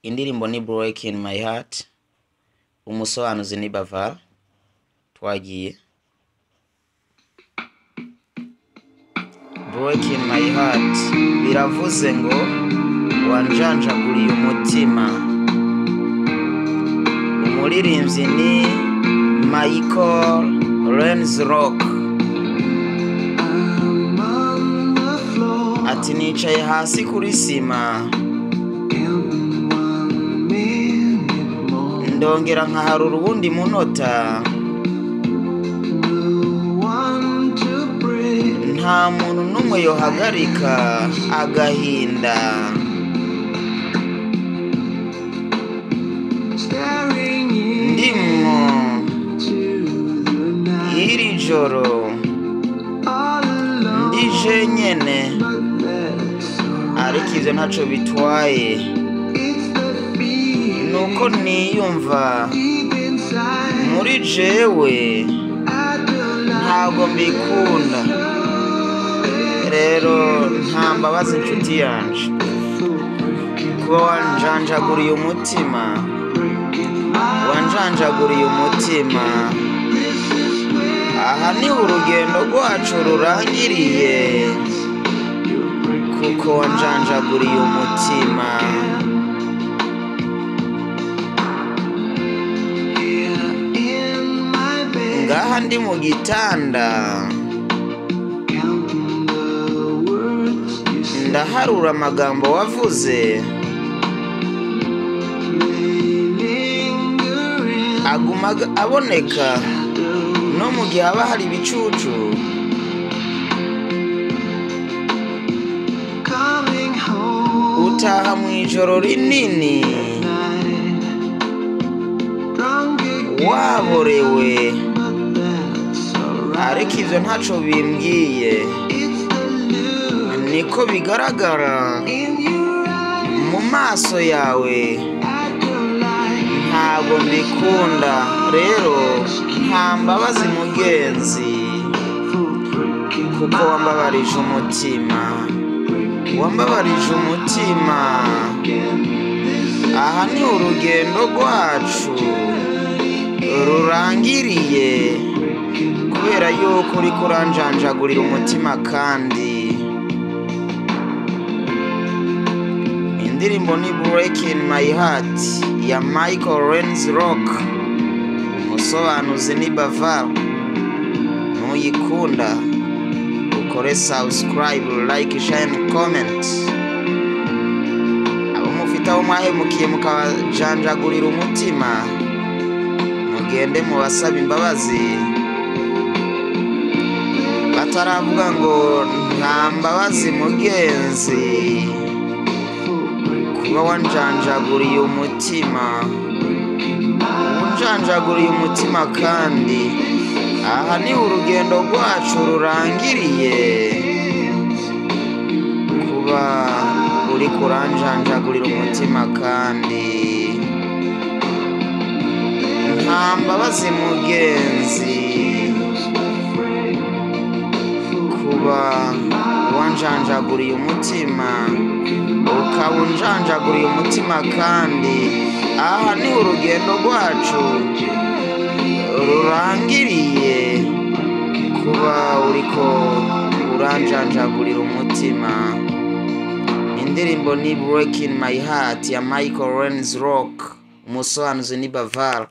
Indirimbo ni Breaking My Heart, umusobanuzi ni Baval. Twagiye. Breaking My Heart biravuze ngo wanjanjaguriye umutima. Umuririmbyi ni Michael Rensrock. Ati nicaye hasi kuri sima, ndongera nkaharura ubundi munota. Nta muntu n'umwe yohagarika agahinda. Ndimwo iri joro ndije nyene, ariko ivyo ntaco bitwaye. Nuko niyumva muri jewe ntabwo mbikunda. Rero nta mbabazi inshuti yanje kuba wanjanjaguriye umutima, wanjanjaguriye umutima. Aha ni urugendo rwacu rurangiriye, kuko wanjanjaguriye umutima. Ngaha ndi mu gitanda ndaharura amagambo wavuze, aguma aboneka no mu gihe haba hari ibicucu. Utaha mu ijoro rinini waborewe, ariko ivyo ntaco bimbwiye. Niko bigaragara mu maso yawe, ntabwo mbikunda. Rero nta mbabazi mugenzi, kuko wambabarije umutima, wambabarije umutima. Aha ni urugendo rwacu rurangiriye, kubera yuko uriko uranjanjagurira umutima. Kandi indirimbo ni Breaking My Heart ya Michael Rensrock, umusobanuzi ni Baval. Nuyikunda ukore subscribe, like, share and comment. Abo mufite aho mwahemukiye mukajanjagurira umutima, mugende mubasaba imbabazi. Bataravuga ngo nta mbabazi mugenzi, kuba wanjanjaguriye umutima, wanjanjaguriye umutima. Kandi aha ni urugendo rwacu rurangiriye, kuba uri kuranjanjagurira umutima. Kandi nta mbabazi mugenzi, kuba wanjanjaguriye umutima, ukaba unjanjaguriye umutima. Kandi aha ni urugendo rwacu rurangiriye, kuba uriko uranjanjagurira umutima. Indirimbo ni Breaking My Heart ya Michael Rensrock, umusobanuzi ni Baval.